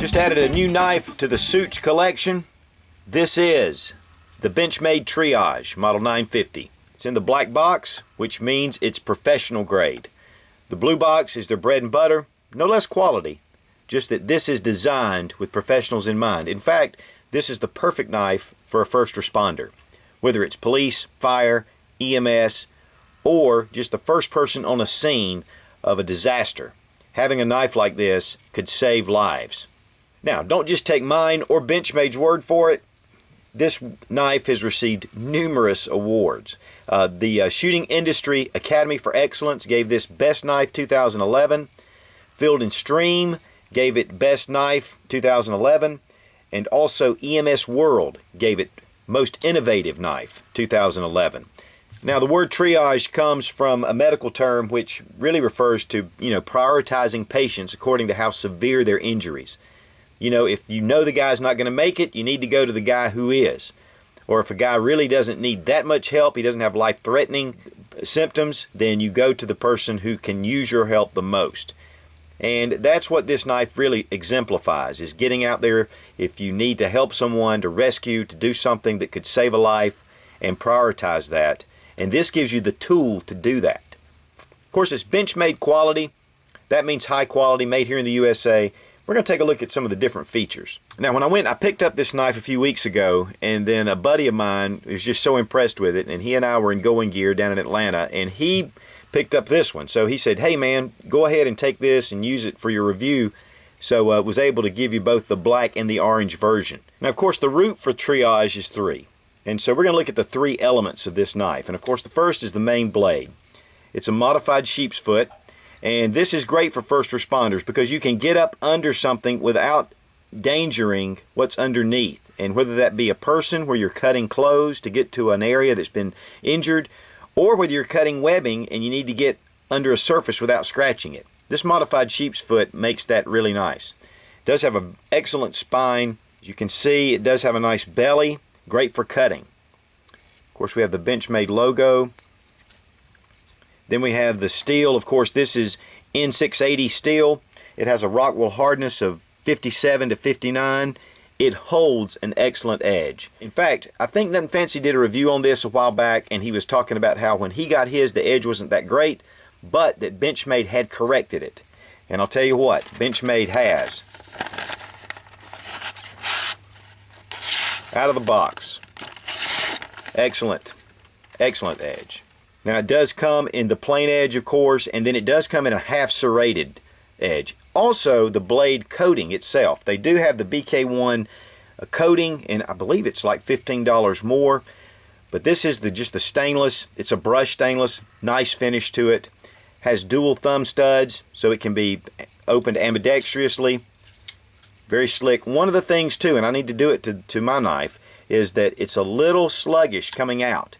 Just added a new knife to the Suits collection. This is the Benchmade Triage, model 950. It's in the black box, which means it's professional grade. The blue box is their bread and butter, no less quality, just that this is designed with professionals in mind. In fact, this is the perfect knife for a first responder, whether it's police, fire, EMS, or just the first person on a scene of a disaster. Having a knife like this could save lives. Now, don't just take mine or Benchmade's word for it. This knife has received numerous awards. The Shooting Industry Academy for Excellence gave this Best Knife 2011. Field and Stream gave it Best Knife 2011. And also EMS World gave it Most Innovative Knife 2011. Now, the word triage comes from a medical term which really refers to, prioritizing patients according to how severe their injuries. If you know the guy's not going to make it, you need to go to the guy who is. Or if a guy really doesn't need that much help, he doesn't have life-threatening symptoms, then you go to the person who can use your help the most. And that's what this knife really exemplifies, is getting out there if you need to help someone, to rescue, to do something that could save a life, and prioritize that. And this gives you the tool to do that. Of course, it's Benchmade quality. That means high quality, made here in the USA. We're going to take a look at some of the different features. Now, when I picked up this knife a few weeks ago, and then a buddy of mine was just so impressed with it, and he and I were in Going Gear down in Atlanta, and he picked up this one. So he said, hey man, go ahead and take this and use it for your review. So I was able to give you both the black and the orange version. Now, of course, the root for triage is 3. And so we're going to look at the 3 elements of this knife. And of course, the first is the main blade. It's a modified sheep's foot. And this is great for first responders because you can get up under something without endangering what's underneath. And whether that be a person where you're cutting clothes to get to an area that's been injured, or whether you're cutting webbing and you need to get under a surface without scratching it. This modified sheep's foot makes that really nice. It does have an excellent spine. As you can see, it does have a nice belly, great for cutting. Of course, we have the Benchmade logo. Then we have the steel. Of course, this is N680 steel. It has a Rockwell hardness of 57 to 59. It holds an excellent edge. In fact, I think Nothing Fancy did a review on this a while back, and he was talking about how when he got his, the edge wasn't that great, but that Benchmade had corrected it. And I'll tell you what, Benchmade has. Out of the box. Excellent. Excellent edge. Now, it does come in the plain edge, of course, and then it does come in a half serrated edge. Also, the blade coating itself. They do have the BK1 coating, and I believe it's like $15 more. But this is just the stainless. It's a brushed stainless, nice finish to it. Has dual thumb studs, so it can be opened ambidextrously. Very slick. One of the things, too, and I need to do it to my knife, is that it's a little sluggish coming out.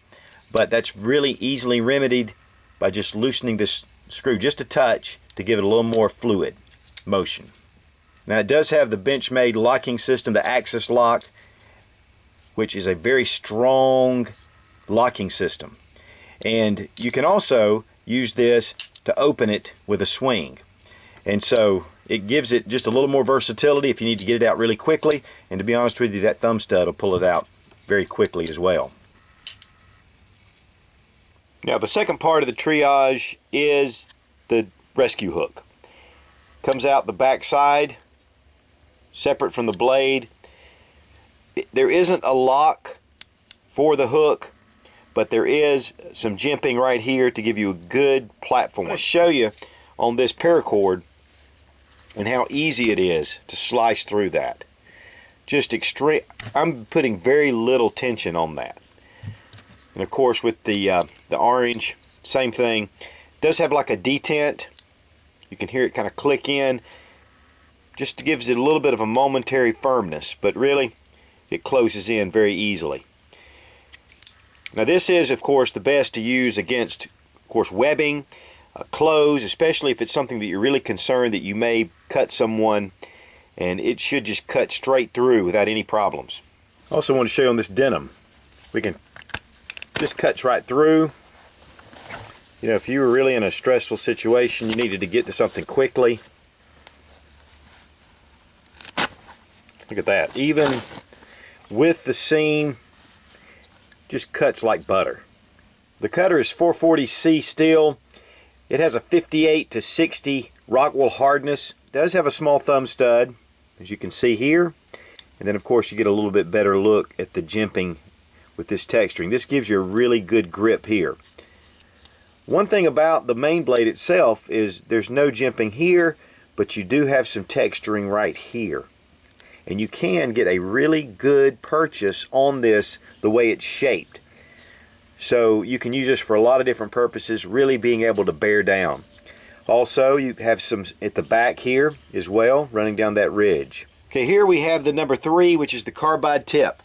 But that's really easily remedied by just loosening this screw just a touch to give it a little more fluid motion. Now, it does have the Benchmade locking system, the Axis lock, which is a very strong locking system. And you can also use this to open it with a swing. And so it gives it just a little more versatility if you need to get it out really quickly. And to be honest with you, that thumb stud will pull it out very quickly as well. Now, the second part of the triage is the rescue hook. Comes out the back side, separate from the blade. There isn't a lock for the hook, but there is some jimping right here to give you a good platform. I'm going to show you on this paracord and how easy it is to slice through that. Just extreme. I'm putting very little tension on that. And of course, with the orange, same thing. It does have like a detent. You can hear it kind of click in. Just gives it a little bit of a momentary firmness, but really, it closes in very easily. Now, this is, of course, the best to use against, of course, webbing, clothes, especially if it's something that you're really concerned that you may cut someone, and it should just cut straight through without any problems. I also want to show you on this denim. We can just cuts right through. You know, if you were really in a stressful situation, you needed to get to something quickly, Look at that. Even with the seam, just cuts like butter. The cutter is 440C steel. It has a 58 to 60 Rockwell hardness. It does have a small thumb stud, as you can see here. And then of course you get a little bit better look at the jimping with this texturing. This gives you a really good grip here. One thing about the main blade itself is there's no jimping here, but you do have some texturing right here. And you can get a really good purchase on this the way it's shaped. So you can use this for a lot of different purposes, really being able to bear down. Also, you have some at the back here as well, running down that ridge. Okay, here we have the number 3, which is the carbide tip.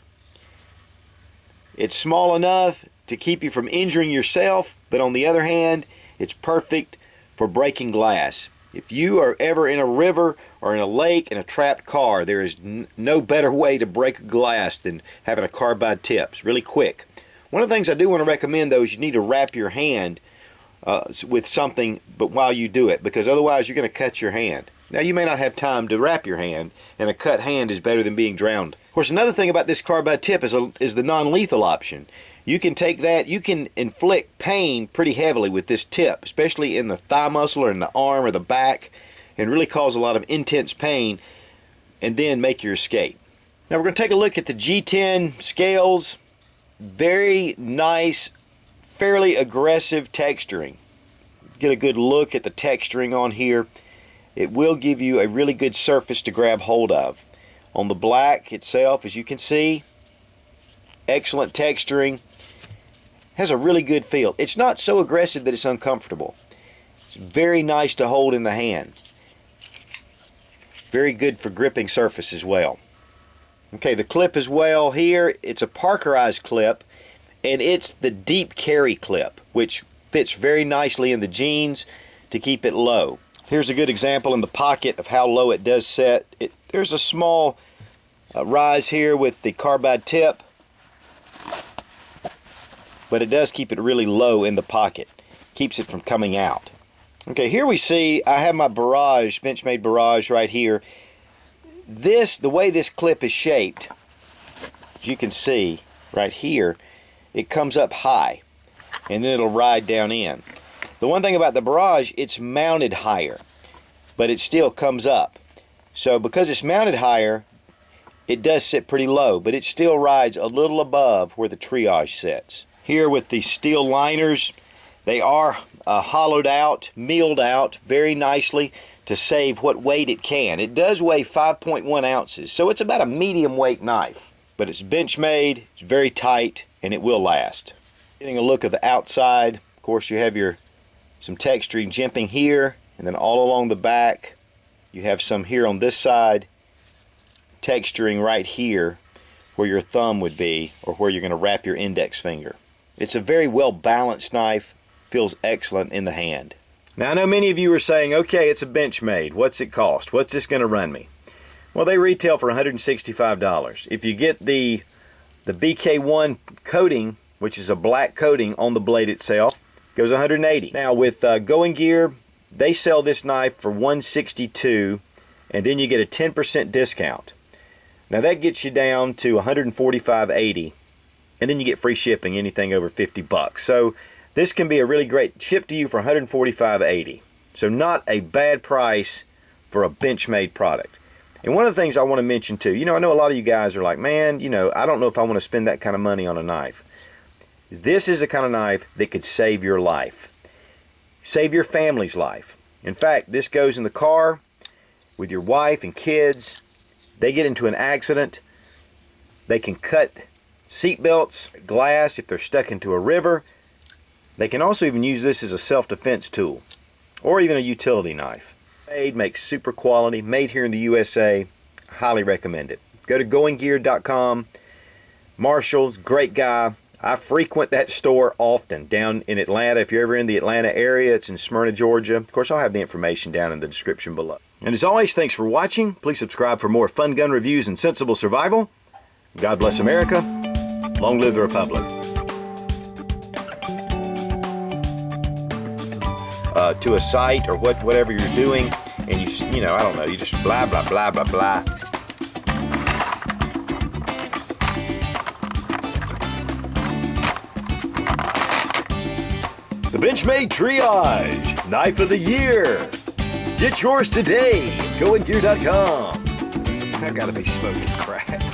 It's small enough to keep you from injuring yourself, but on the other hand, it's perfect for breaking glass. If you are ever in a river or in a lake in a trapped car, there is no better way to break a glass than having a carbide tip. It's really quick. One of the things I do want to recommend though is you need to wrap your hand with something but while you do it, because otherwise you're going to cut your hand. Now you may not have time to wrap your hand, and a cut hand is better than being drowned. Of course, another thing about this carbide tip is the non-lethal option. You can take that, you can inflict pain pretty heavily with this tip, especially in the thigh muscle or in the arm or the back, and really cause a lot of intense pain, and then make your escape. Now we're going to take a look at the G10 scales. Very nice, fairly aggressive texturing. Get a good look at the texturing on here. It will give you a really good surface to grab hold of. On the black itself, as you can see, excellent texturing. Has a really good feel. It's not so aggressive that it's uncomfortable. It's very nice to hold in the hand. Very good for gripping surface as well. Okay, the clip as well here, it's a Parkerized clip, and it's the deep carry clip, which fits very nicely in the jeans to keep it low. Here's a good example in the pocket of how low it does set. There's a small rise here with the carbide tip, but it does keep it really low in the pocket. Keeps it from coming out. Okay, here we see I have my Barrage, Benchmade Barrage right here. The way this clip is shaped, as you can see right here, it comes up high and then it'll ride down in. The one thing about the Barrage, it's mounted higher, but it still comes up. So because it's mounted higher, it does sit pretty low, but it still rides a little above where the Triage sits. Here with the steel liners, they are hollowed out, milled out very nicely to save what weight it can. It does weigh 5.1 ounces, so it's about a medium weight knife. But it's Benchmade, it's very tight, and it will last. Getting a look at the outside, of course you have some texturing jimping here, and then all along the back, you have some here on this side, texturing right here where your thumb would be, or where you're going to wrap your index finger. It's a very well balanced knife, feels excellent in the hand. Now I know many of you are saying, okay, it's a Benchmade, what's it cost? What's this going to run me? Well, they retail for $165. If you get the BK1 coating, which is a black coating on the blade itself, goes $180. Now with Going Gear, they sell this knife for $162, and then you get a 10% discount. Now that gets you down to $145.80, and then you get free shipping, anything over 50 bucks. So this can be a really great, ship to you for $145.80. So not a bad price for a Benchmade product. And one of the things I want to mention too, I know a lot of you guys are like, man, I don't know if I want to spend that kind of money on a knife. This is the kind of knife that could save your life. Save your family's life. In fact, this goes in the car with your wife and kids. They get into an accident. They can cut seat belts, glass if they're stuck into a river. They can also even use this as a self-defense tool, or even a utility knife. Made, makes super quality, made here in the USA. Highly recommend it. Go to goinggear.com. Marshall's, great guy. I frequent that store often down in Atlanta. If you're ever in the Atlanta area, it's in Smyrna, Georgia. Of course, I'll have the information down in the description below. And as always, thanks for watching. Please subscribe for more fun gun reviews and sensible survival. God bless America. Long live the Republic. To a site or whatever you're doing, and I don't know, you just blah, blah, blah, blah, blah. Benchmade Triage, Knife of the Year. Get yours today at goandgear.com. I gotta be smoking crack.